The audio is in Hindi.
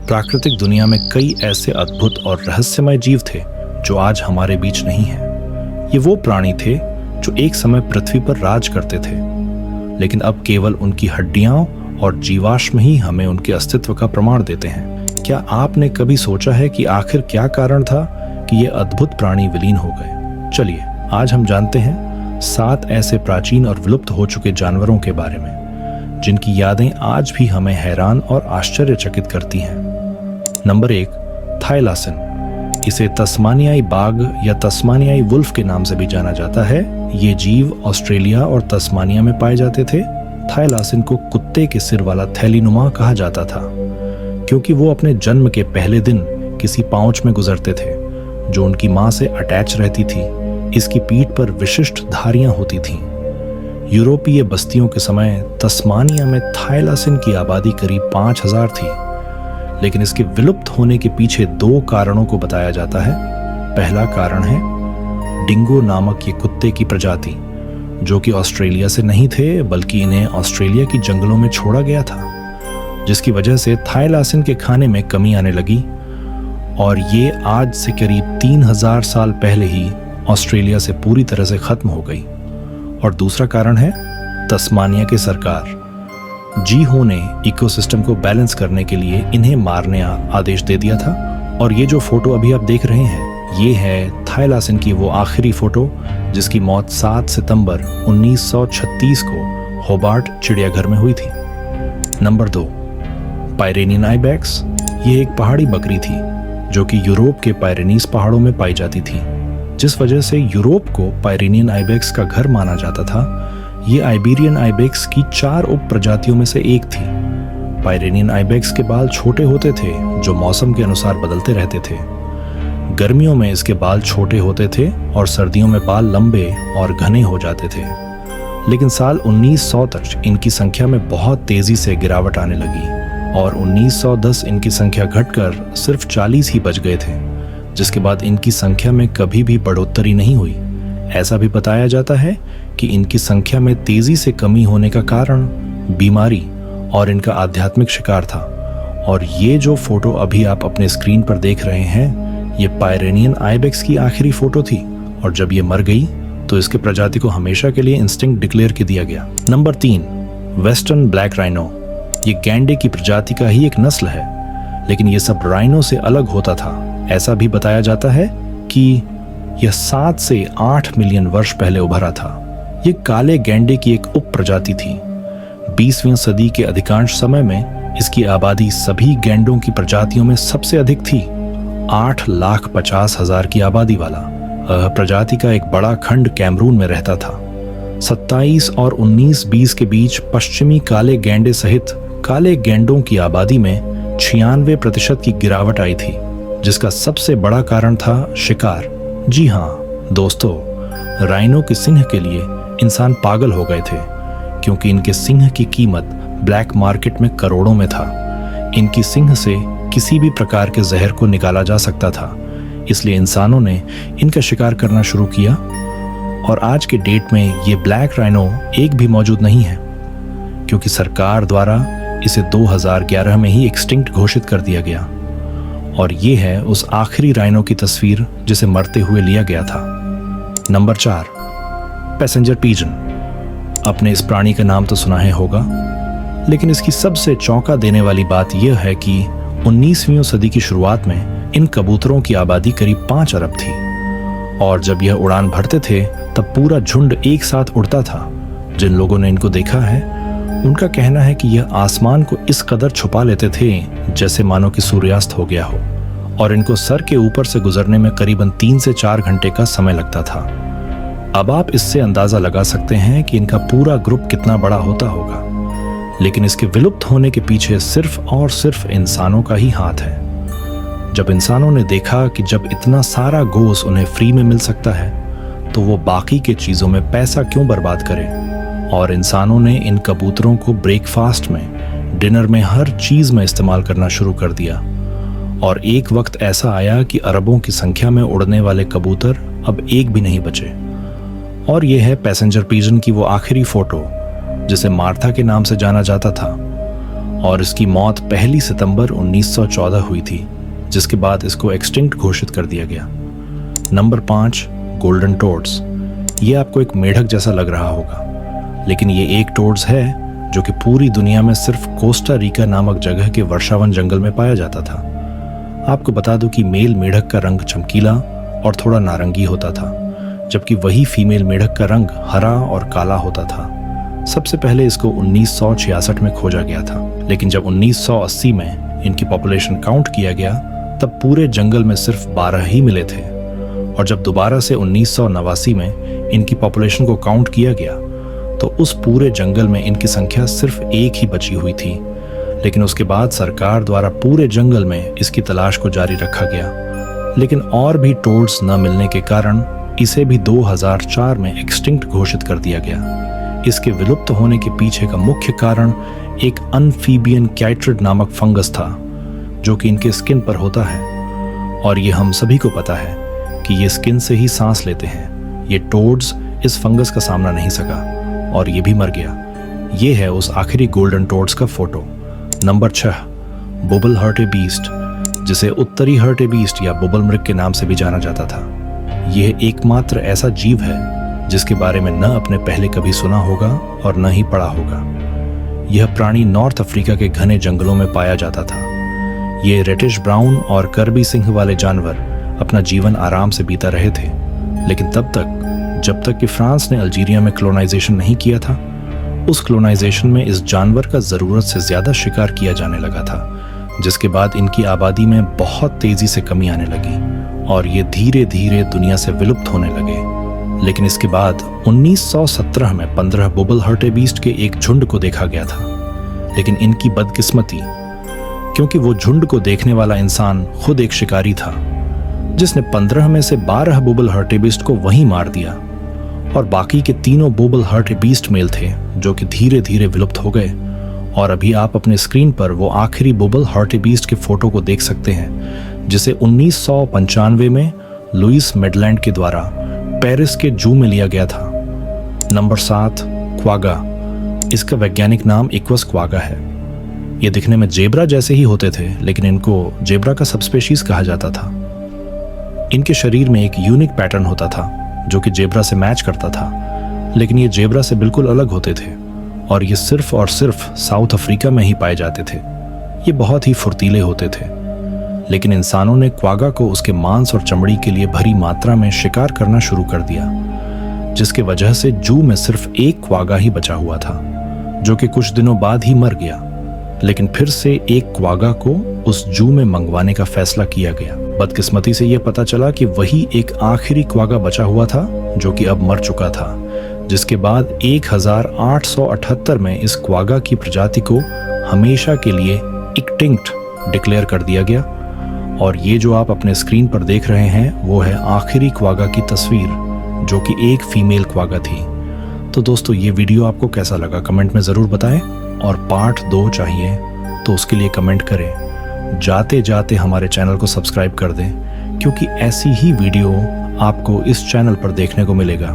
प्राकृतिक दुनिया में कई ऐसे अद्भुत और रहस्यमय जीव थे जो आज हमारे बीच नहीं हैं। ये वो प्राणी थे जो एक समय पृथ्वी पर राज करते थे, लेकिन अब केवल उनकी हड्डियां और जीवाश्म ही हमें उनके अस्तित्व का प्रमाण देते हैं। क्या आपने कभी सोचा है कि आखिर क्या कारण था कि ये अद्भुत प्राणी विलीन हो गए? चलिए आज हम जानते हैं 7 ऐसे प्राचीन और विलुप्त हो चुके जानवरों के बारे में, जिनकी यादें आज भी हमें हैरान और आश्चर्यचकित करती हैं। नंबर 1, थाईलासिन। इसे तस्मानियाई बाघ या तस्मानियाई वुल्फ के नाम से भी जाना जाता है। ये जीव ऑस्ट्रेलिया और तस्मानिया में पाए जाते थे। थाईलासिन को कुत्ते के सिर वाला थैलीनुमा कहा जाता था, क्योंकि वो अपने जन्म के पहले दिन किसी पाउच में गुजरते थे जो उनकी मां से अटैच रहती थी। इसकी पीठ पर विशिष्ट धारियां होती थीं। यूरोपीय बस्तियों के समय तस्मानिया में थाईलासिन की आबादी करीब 5000 थी, लेकिन इसके विलुप्त होने के पीछे 2 कारणों को बताया जाता है। पहला कारण है डिंगो नामक ये कुत्ते की प्रजाति, जो कि ऑस्ट्रेलिया से नहीं थे बल्कि इन्हें ऑस्ट्रेलिया की जंगलों में छोड़ा गया था, जिसकी वजह से थाईलासिन के खाने में कमी आने लगी और ये आज से करीब 3000 साल पहले ही ऑस्ट्रेलिया से पूरी तरह से खत्म हो गई। और दूसरा कारण है तस्मानिया की सरकार। जीहो ने इकोसिस्टम को बैलेंस करने के लिए इन्हें मारने आदेश दे दिया था। और ये जो फोटो अभी आप देख रहे हैं, ये है थाईलासिन की वो आखिरी फोटो जिसकी मौत 7 सितंबर 1936 को होबार्ट चिड़ियाघर में हुई थी। Number 2, Pyrenean ibex. ये एक पहाड़ी बकरी थी जो कि यूरोप के पायरेनीज पहाड़ों में पाई जाती थी, जिस वजह से यूरोप को पायरेनियन आइबेक्स का घर माना जाता था। ये आइबेरियन आइबेक्स की 4 उप प्रजातियों में से एक थी। पायरेनियन आइबेक्स के बाल छोटे होते थे जो मौसम के अनुसार बदलते रहते थे। गर्मियों में इसके बाल छोटे होते थे और सर्दियों में बाल लंबे और घने हो जाते थे। लेकिन साल 1900 तक इनकी संख्या में बहुत तेजी से गिरावट आने लगी और 1910 इनकी संख्या घटकर सिर्फ 40 ही बच गए थे, जिसके बाद इनकी संख्या में कभी भी बढ़ोतरी नहीं हुई। ऐसा भी बताया जाता है कि इनकी संख्या में तेजी से कमी होने का कारण बीमारी और इनका आध्यात्मिक शिकार था। और ये जो फोटो अभी आप अपने स्क्रीन पर देख रहे हैं, ये पायरेनियन आइबेक्स की आखिरी फोटो थी और जब ये मर गई तो इसके प्रजाति को हमेशा के लिए इंस्टिंक्ट डिक्लेयर कर दिया गया। Number 3, western black rhino. ये गैंडे की प्रजाति का ही एक नस्ल है, लेकिन ये सब राइनो से अलग होता था। ऐसा भी बताया जाता है कि यह 7 से 8 मिलियन वर्ष पहले उभरा था। ये काले गैंडे की एक उप प्रजाति थी। 20वीं सदी के अधिकांश समय में इसकी आबादी सभी गैंडों की प्रजातियों में सबसे अधिक थी। 8,50,000 की आबादी वाला प्रजाति का एक बड़ा खंड कैमरून में रहता था। 27 और 1920 के बीच पश्चिमी काले गैंडे सहित काले गैंडों की आबादी में 96% की गिरावट आई थी, जिसका सबसे बड़ा कारण था शिकार। जी हाँ दोस्तों, राइनो के सिंह के लिए इंसान पागल हो गए थे, क्योंकि इनके सिंह की कीमत ब्लैक मार्केट में करोड़ों में था। इनकी सिंह से किसी भी प्रकार के जहर को निकाला जा सकता था, इसलिए इंसानों ने इनका शिकार करना शुरू किया और आज के डेट में ये ब्लैक राइनो एक भी मौजूद नहीं है, क्योंकि सरकार द्वारा इसे 2011 में ही एक्सटिंक्ट घोषित कर दिया गया। और ये है उस आखिरी राइनो की तस्वीर जिसे मरते हुए लिया गया था। Number 4, passenger pigeon. आपने इस प्राणी का नाम तो सुना है होगा, लेकिन इसकी सबसे चौंका देने वाली बात यह है कि 19वीं सदी की शुरुआत में इन कबूतरों की आबादी करीब 5 अरब थी और जब यह उड़ान भरते थे तब पूरा झुंड एक साथ उड़ता था। जिन लोगों ने इनको देखा है उनका कहना है कि यह आसमान को इस कदर छुपा लेते थे जैसे मानो कि सूर्यास्त हो गया हो, और इनको सर के ऊपर से गुजरने में करीबन 3 से 4 घंटे का समय लगता था। अब आप इससे अंदाजा लगा सकते हैं कि इनका पूरा ग्रुप कितना बड़ा होता होगा, लेकिन इसके विलुप्त होने के पीछे सिर्फ और सिर्फ इंसानों का ही हाथ है। जब इंसानों ने देखा कि जब इतना सारा गोश्त उन्हें फ्री में मिल सकता है तो वो बाकी के चीजों में पैसा क्यों बर्बाद करें, और इंसानों ने इन कबूतरों को ब्रेकफास्ट में, डिनर में, हर चीज में इस्तेमाल करना शुरू कर दिया। और एक वक्त ऐसा आया कि अरबों की संख्या में उड़ने वाले कबूतर अब एक भी नहीं बचे। और यह है पैसेंजर पीजन की वो आखिरी फोटो जिसे मार्था के नाम से जाना जाता था। और इसकी मौत 1 सितंबर 1914 हुई थी, जिसके बाद इसको एक्सटिंक्ट घोषित कर दिया गया। Number 5, golden toads. ये आपको एक मेढक जैसा लग रहा होगा, लेकिन ये एक टोड्स है जो कि पूरी दुनिया में सिर्फ कोस्टा रिका नामक जगह के वर्षावन जंगल में पाया जाता था। आपको बता दूं कि मेल मेढक का रंग चमकीला और थोड़ा नारंगी होता था, जबकि वही फीमेल मेढक का रंग हरा और काला होता था। सबसे पहले इसको 1966 में खोजा गया था, लेकिन जब 1980 में इनकी पॉपुलेशन काउंट किया गया तब पूरे जंगल में सिर्फ 12 ही मिले थे। और जब दोबारा से 1989 में इनकी पॉपुलेशन को काउंट किया गया तो उस पूरे जंगल में इनकी संख्या सिर्फ 1 ही बची हुई थी। लेकिन उसके बाद सरकार द्वारा पूरे जंगल में इसकी तलाश को जारी रखा गया, लेकिन और भी टोड्स न मिलने के कारण इसे भी 2004 में एक्सटिंक्ट घोषित कर दिया गया। इसके विलुप्त होने के पीछे का मुख्य कारण एक अनफीबियन कैट्रिड नामक फंगस था, जो कि इनके स्किन पर होता है, और ये हम सभी को पता है कि ये स्किन से ही सांस लेते हैं। ये टोड्स इस फंगस का सामना नहीं सका और ये भी मर गया। ये है उस आखिरी गोल्डन टोड्स का फोटो। नंबर 6, बुबल हर्टे बीस्ट, जिसे उत्तरी हर्टे बीस्ट या बुबल मृग के नाम से भी जाना जाता था। यह एकमात्र ऐसा जीव है जिसके बारे में न अपने पहले कभी सुना होगा और न ही पढ़ा होगा। यह प्राणी नॉर्थ अफ्रीका के घने जंगलों में पाया जाता था। ये रेटिश ब्राउन और करबी सिंह वाले जानवर अपना जीवन आराम से बीता रहे थे, लेकिन तब तक जब तक कि फ्रांस ने अल्जीरिया में क्लोनाइजेशन नहीं किया था। उस क्लोनाइजेशन में इस जानवर का जरूरत से ज्यादा शिकार किया जाने लगा था, जिसके बाद इनकी आबादी में बहुत तेजी से कमी आने लगी और ये धीरे धीरे दुनिया से विलुप्त होने लगे। लेकिन इसके बाद 1917 में 15 बुबल हर्टे बीस्ट के एक झुंड को देखा गया था। लेकिन इनकी बदकिस्मती, क्योंकि वो झुंड को देखने वाला इंसान खुद एक शिकारी था, जिसने 15 में से 12 बुबल हर्टे बीस्ट को वहीं मार दिया, और बाकी के तीनों बुबल हर्टे बीस्ट मेल थे जो कि धीरे धीरे विलुप्त हो गए। और अभी आप अपने स्क्रीन पर वो आखिरी बुबल हर्टे बीस्ट के फोटो को देख सकते हैं, जिसे 1995 में लुइस मेडलैंड के द्वारा पेरिस के जू में लिया गया था। Number 7, quagga. इसका वैज्ञानिक नाम इक्वस क्वागा है। ये दिखने में जेब्रा जैसे ही होते थे, लेकिन इनको जेब्रा का सबस्पेशीज कहा जाता था। इनके शरीर में एक यूनिक पैटर्न होता था जो कि जेब्रा से मैच करता था, लेकिन ये जेब्रा से बिल्कुल अलग होते थे और ये सिर्फ और सिर्फ साउथ अफ्रीका में ही पाए जाते थे। ये बहुत ही फुर्तीले होते थे, लेकिन इंसानों ने क्वागा को उसके मांस और चमड़ी के लिए भरी मात्रा में शिकार करना शुरू कर दिया, जिसके वजह से जू में सिर्फ एक क्वागा ही बचा हुआ था, जो कि कुछ दिनों बाद ही मर गया। लेकिन फिर से एक क्वागा को उस जू में मंगवाने का फैसला किया गया। बदकिस्मती से यह पता चला कि वही एक आखिरी क्वागा बचा हुआ था जो कि अब मर चुका था, जिसके बाद 1878 में इस क्वागा की प्रजाति को हमेशा के लिए एक्सटिंक्ट डिक्लेयर कर दिया गया। और ये जो आप अपने स्क्रीन पर देख रहे हैं वो है आखिरी क्वागा की तस्वीर, जो कि एक फीमेल क्वागा थी। तो दोस्तों, ये वीडियो आपको कैसा लगा कमेंट में ज़रूर बताएं, और पार्ट 2 चाहिए तो उसके लिए कमेंट करें। जाते जाते हमारे चैनल को सब्सक्राइब कर दें, क्योंकि ऐसी ही वीडियो आपको इस चैनल पर देखने को मिलेगा।